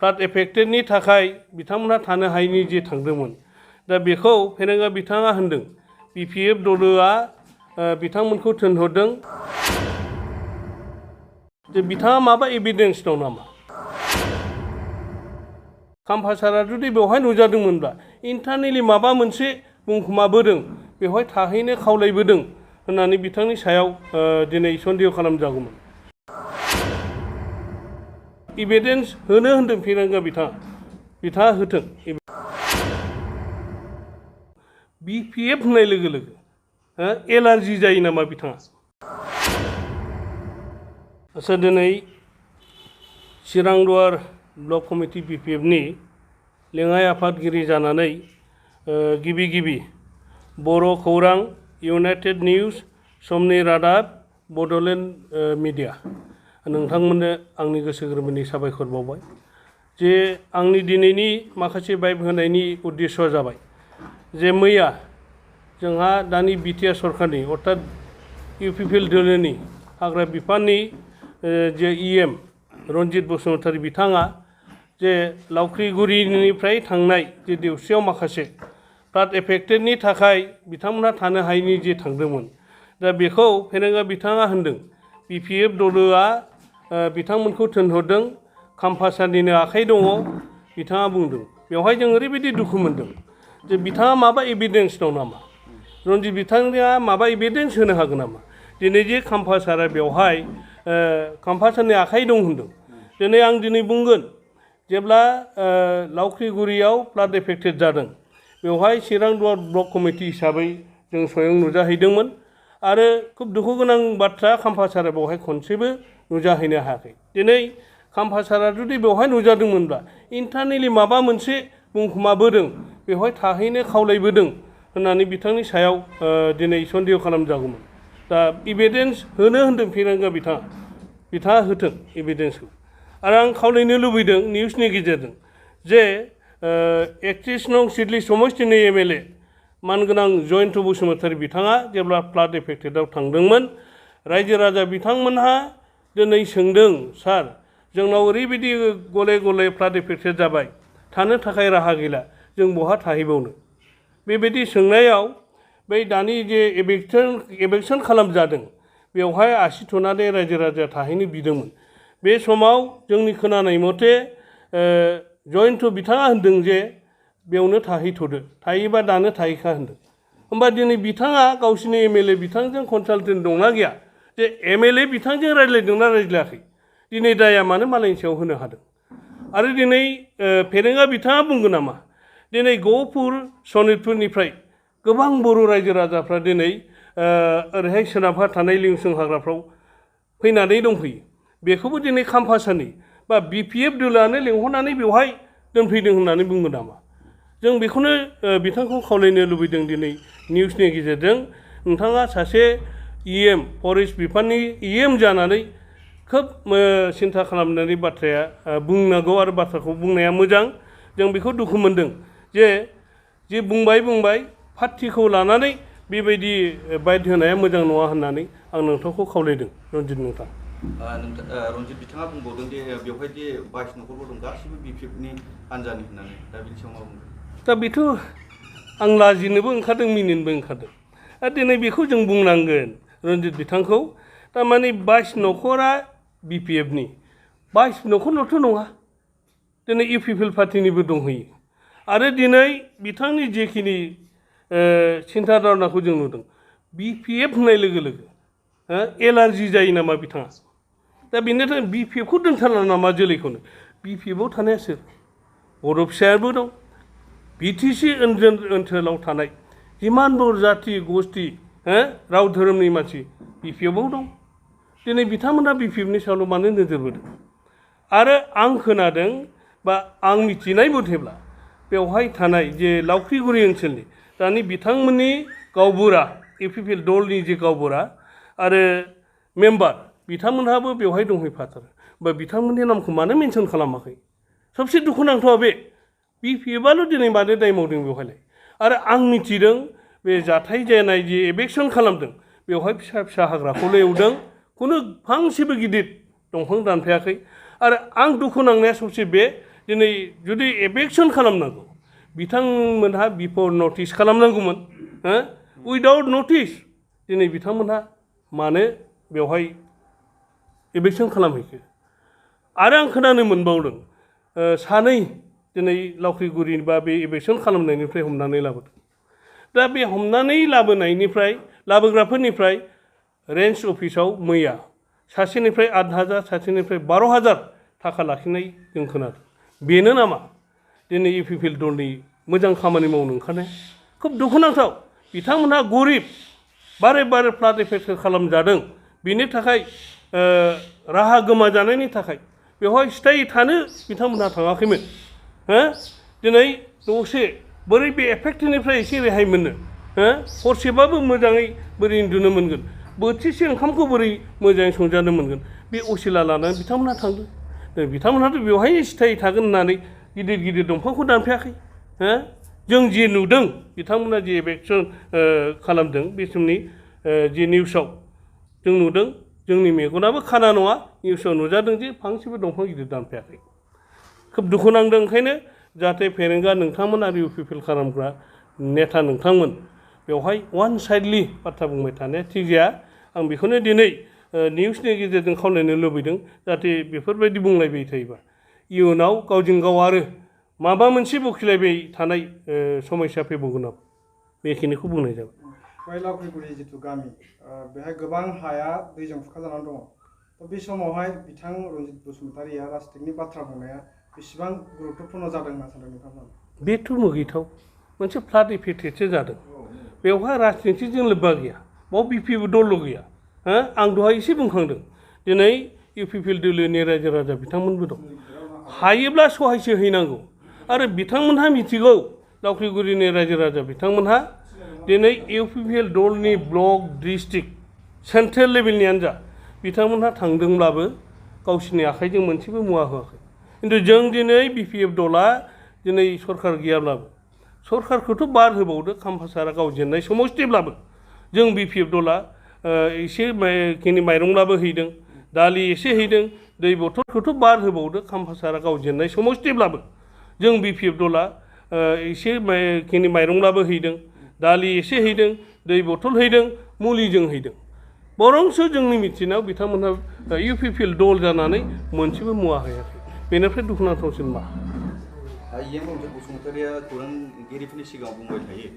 flood एफेक्टेडनि थाखाय बिथांमोनहा थानो हायैनि जे थांदोंमोन दा बेखौ फेरेंगा बिथाङा होनदों BPF दलोआ बिथांमोनखौ थिनहरदों जे बिथाङा माबा एभिडेन्स दं नामा खाम्फा सारा जुदि बेवहाय नुजादोंमोनब्ला इन्टारनेलि माबा मोनसे बुंखुमाबोदों बेवहाय थाहैनो खावलायबोदों होननानै बिथांनि सायाव दिनै सन्देह खालामजागौमोन एभिडेन्स होनो होनदों फेरेंगा बिथाङा होथों BPF होननाय लोगो लोगो एलार्जि जायो नामा बिथाङा आच्चा दिनै चिरांदुवार ब्लक कमिटि BPFनि लेङाइ आफादगिरि जानानै गिबि बर' खौरां इउनाइटेड निउज समनि रादाब बड'लेण्ड मिडिया नोंथांमोननो आंनि गोसो गोरबोनि साबायखर बावबाय जे आंनि दिनैनि माखासे बाइट होनायनि उद्देश्यआ जाबाय जे मैया जोंहा दानि BTR सरकारनि अर्थात UPPL दोलोनि हाग्रा बिफाननि जे EM रन्जित बसुमतारी बिथाङा जे लावख्रिगुरिनिफ्राय थांनाय जे देवस्रियाव माखासे फ्लाड एफेक्टेडनि थाखाय बिथांमोनहा थानो हायैनि जे थांदोंमोन दा बेखौ फेरेंगा बिथाङा होनदों BPF दलोआ बिथांमोनखौ थिनहरदों खाम्फासारनिनो आखाइ दङ बिथाङा बुंदों बेवहाय जों ओरैबायदि दुखु मोनदों जे बिथाङा माबा एभिडेन्स दं नामा रन्जित बिथाङा माबा एभिडेन्स होनो हागोन नामा दिनै जे खाम्फासारा बेवहाय खाम्फासारनि आखाइ दं होनदों दिनै आं बुंगोन जेब्ला लावख्रिगुरियाव फ्लाड एफेक्टेड जादों बेवहाय चिरांदुवार ब्लक कमिटि हिसाबै जों स्वयं नुजाहैदोंमोन आरो खुब दुखु गोनां बाथ्रा खाम्फासारा बेवहाय खनसेबो नुजाहैनो हायाखै दिनै खाम्फासारा जुदि बेवहाय नुजादोंमोनब्ला इन्टारनेलि माबा मोनसे बुंखुमाबोदों बेवहाय थाहैनो खावलायबोदों होननानै बिथांनि सायाव दिनै सन्देह खालामजागौमोन दा एभिडेन्स होनो होनदों फेरेंगा बिथाङा होथों एभिडेन्सखौ आरो आं खावलायनो लुबैदों निउसनि गेजेरजों जे 31 नं सिडली समस्तिनि MLA मानगोनां जयन्त बसुमतारी बिथाङा जेब्ला फ्लाड एफेक्टेडआव थांदोंमोन रायजो राजा बिथांमोनहा दिनै सोंदों सार जोंनाव ओरैबायदि गले गले फ्लाड एफेक्टेड जाबाय थानो थाखाय राहा गैला जों बहा थाहैबावनो बेबायदि सोंनायाव बै दानि जे एभेक्सन खालामजादों बेवहाय आसि थुनानै रायजो राजाया थाहैनो बिदोंमोन बे समाव जोंनि खोनानाय मथे जयन्त बिथाङा होनदों जे बेयावनो थाहैथ'दो थाहैबा दानो थाहैखा होनदों होमबा दिनै बिथाङा गावसिनि MLA बिथांजों कनसाल्टेन्ट दंना गैया जे MLA बिथांजों रायज्लायदोंना रायज्लायाखै दिनै दाया मानो मालायनि सायाव होनो हादों आरो दिनै फेरेंगा बिथाङा बुंगोन नामा दिनै गहपुर सनितपुरनिफ्राय गोबां बर' रायजो राजाफ्रा दिनै ओरैहाय सोनाबहा थानाय लिंसुं हाग्राफ्राव फैनानै दंफैयो बेखौबो दिनै खाम्फासारनि बा BPF दोलोआनो लेंहरनानै बेवहाय दोनफैदों होननानै बुङो नामा जों बेखौनो बिथांखौ खावलायनो लुबैदों दिनै निउसनि गेजेरजों नोंथाङा सासे EM फरेस्ट बिफाननि EM जानानै खोब सिन्था खालामनानै बाथ्राया बुंनांगौ आरो बाथ्राखौ बुंनाया मोजां जों बेखौ दुखु मोनदों जे बुंबाय पार्टिखौ लानानै बेबायदि बाइट होनाया मोजां नङा होननानै आं नोंथांखौ खावलायदों रन्जित नोंथां रन्जित बिथाङा बुंबावदों जे बेवहाय जे 22 नखरफोर दं गासिबो BPFनि हान्जानि होननानै दा बिनि सायाव मा बुंदों दा बेथ' आं लाजिनोबो ओंखारदों मिनिनोबो ओंखारदों आरो दिनै बेखौ जों बुंनांगोन रन्जित बिथांखौ थारमाने 22 नखरा BPFनि 22 नखरल'थ' नङा दिनै UPPL पार्टिनिबो दंहैयो आरो दिनै बिथांनि जेखिनि सिन्था धारनाखौ जों नुदों BPF होननाय लोगो लोगो एलार्जि जायो नामा बिथाङा दा बेनो BPFखौ दोनथारला नामा जोलैखौनो BPFआव थानाया सोर बर' फिसायाबो दं BTC ओनसोलाव थानाय जिमान बर' जाथि गस्थि राव धोरोमनि मानसि BPFआव दं दिनै बिथांमोना BPFनि सायावल' मानो नोजोर बोदों आरो आं खोनादों बा आं मिथिनाय मथेब्ला बेवहाय थानाय जे लावख्रिगुरि ओनसोलनि दानि बिथांमोननि गावबुरा UPPL दलनि जे गावबुरा आरो मेम्बार बिथांमोनहाबो बेवहाय दंहैफाथारो बा बिथांमोननि नामखौ मानो मेनसन खालामाखै सबसे दुखुनांथावा बे BPFआल' दिनै मानो दाय मावदों बेवहायलाय आरो आं मिथिदों बे जाथाय जानाय जे एभेक्सन खालामदों बेवहाय फिसा फिसा हाग्राखौल' एवदों खुनु फांसेबो गिदिर दंफां दानफायाखै आरो आं दुखु नांनाया सबसे बे दिनै जुदि एभेक्सन खालामनांगौ बिथांमोनहा बिफोर नटिस खालामनांगौमोन हो उइदाउट नटिस दिनै बिथांमोनहा मानो बेवहाय एभेक्सन खालामहैखो आरो आं खोनानो मोनबावदों सानै दिनै लावख्रिगुरि बा बे एभेक्सन खालामनायनिफ्राय हमनानै लाबोदों दा बे हमनानै लाबोनायनिफ्राय लाबोग्राफोरनिफ्राय रेन्ज अफिसाव मैया सासेनिफ्राय 8,000 सासेनिफ्राय 12,000 थाखा लाखिनाय जों खोनादों बेनो नामा दिनै इउपिपिएल दलनि मोजां खामानि मावनो ओंखारनाय खोब दुखुनांथाव बिथांमोनहा गरिब बारे बारे फ्लाड एफेक्ट खालामजादों बेनि थाखाय राहा गोमाजानायनि थाखाय बेवहाय स्टाइ थानो बिथांमोनहा थाङाखैमोन हो दिनै दसे बोरै बे एफेक्टनिफ्राय एसे रेहाय मोननो हो हरसेबाबो मोजाङै बोरै उन्दुनो मोनगोन बोथिसे ओंखामखौ बोरै मोजाङै संजानो मोनगोन बे असिला लानानै बिथांमोनहा थांदों बिथांमोनहाथ' बेवहाय स्टाइ थागोन होननानै गिदिर गिदिर दंफांखौ दानफायाखै हो जों जे नुदों बिथांमोना जे एभेक्सन खालामदों बे समनि जे निउसाव जों नुदों जोंनि मेगनाबो खाना नङा निउसाव नुजादों जे फांसेबो दंफां गिदिर दानफायाखै खोब दुखु नांदों ओंखायनो जाहाथे फेरेंगा नोंथांमोन आरो इउपिपिएल खालामग्रा नेता नोंथांमोन बेवहाय वान साइडलि बाथ्रा बुंबाय थानाया थिग जाया आं बेखौनो दिनै निउसनि गेजेरजों खावलायनो लुबैदों जाहाथे बेफोरबायदि बुंलायबाय थायोबा इयुनाव गावजों गाव आरो माबा मोनसे बखिलायबाय थानाय समस्या फैबावगोन आं बेखिनिखौ बुंनाय जाबाय बै लावख्रिगुरि जिथु गामि बेहाय गोबां हाया दैजों खुरखाजानानै दङ बे समावहाय बिथां रन्जित बसुमतारिया राजनितिकनि बाथ्रा बुंनाया बेसेबां गुरुत्वपूर्ण जादों होनना सानदों नोंथांमोना बेथ' मुगैथाव मोनसे फ्लाड इफेक्टेडसो जादों बेवहाय राजनितिजों लोब्बा गैया बाव बिपिएफ दलल' गैया हो आं दहाय एसे बुंखांदों दिनै इउपिपिएल दोलोनि रायजो राजा बिथांमोनबो दं हायोब्ला सहायसो हैनांगौ आरो बिथांमोनहा मिथिगौ लावख्रिगुरिनि रायजो राजा बिथांमोनहा दिनै इउपिपिएल दलनि ब्लक डिस्ट्रिक्ट सेन्ट्रेल लेभेलनियानो जा बिथांमोनहा थांदोंब्लाबो गावसिनि आखाइजों मोनसेबो मुवा होआखै खिन्थु जों दिनै बिपिएफ दला दिनै सरकार गैयाब्लाबो सरकारखौथ' बार होबावदो खाम्फासारा गाव जेननाय समस्थिब्लाबो जों बिपिएफ दला एसे खिनि माइरंब्लाबो हैदों दालि एसे हैदों दै बथलखौथ' बार होबावदो खाम्फासारा गाव जेननाय समस्थिब्लाबो जों बिपिएफ दला एसे खिनि माइरंब्लाबो हैदों दालि एसे हैदों दै बथल हैदों मुलिजों हैदों बरंसो जोंनि मिथिनायाव बिथांमोनहा इउपिपिएल दल जानानै मोनसेबो मुवा होयाखै बेनिफ्राय दुखुनांथावसिन मा इएम रन्जित बसुमतारिया खौरांगिरिफोरनि सिगाङाव बुंबाय थायो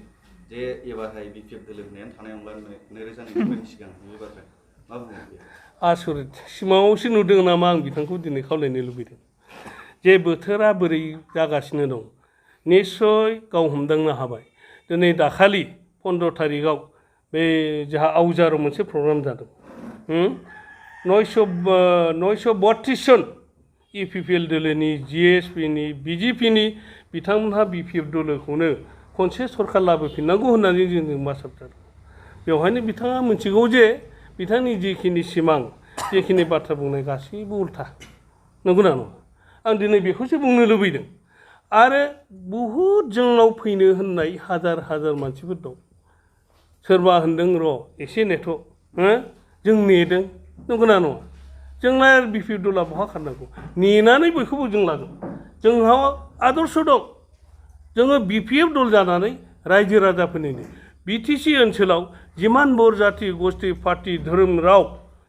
जे एबारहाय बिपिएफ दोलो होनायानो थानाय नंला 2009 सिगां बे बाथ्रा मा बुङो आसरित सिमाङावसो नुदों नामा आं बिथांखौ दिनै खावलायनो लुबैदों जे बोथोरा बोरै जागासिनो दं निस्सय गाव हमदांनो हाबाय दिनै दाखालि 15 तारिखआव बे जोंहा आवजाराव मोनसे प्रग्राम जादों 932 जन इउपिपिएल दोलोनि जिएसपिनि बिजेपिनि बिथांमोनहा बिपिएफ दोलोखौनो खनसे सरकार लाबोफिननांगौ होननानै जों मासाब जादों बेवहायनो बिथाङा मिथिगौ जे बिथांनि जिखिनि सिमां जिखिनि बाथ्रा बुंनाय गासैबो उल्था नंगौना नङा आं दिनै बेखौसो बुंनो लुबैदों आरो बहुद जोंनाव फैनो होननाय हाजार हाजार मानसिफोर दं सोरबा होनदों र' एसे नेथ' जों नेदों नंगौना नङा जोंना बिपिएफ दला बहा खारनांगौ नेनानै बयखौबो जों लागोन जोंहा आदर्श दं जोङो बिपिएफ दल जानानै रायजो राजाफोरनिनो बिटिसि ओनसोलाव जिमान बर जाति गस्थि पार्टि धोरोम राव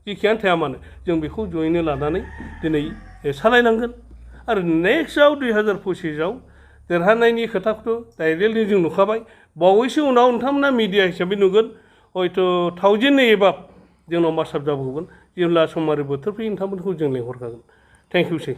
जेखियानो थाया मानो जों बेखौ जयैनो लानानै दिनै सालायनांगोन आरो नेक्स्टआव 2025आव देरहानायनि खोथाखौथ' डाइरेक्टलि जों नुखाबाय बावैसो उनाव नोंथांमोना मिडिया हिसाबै नुगोन हयथ' 1000 एबाब जोंनाव मासाब जाबावगोन जेब्ला सम आरो बोथोर फैयो नोंथांमोनखौ जों लेंहरखागोन थेंक इउ सै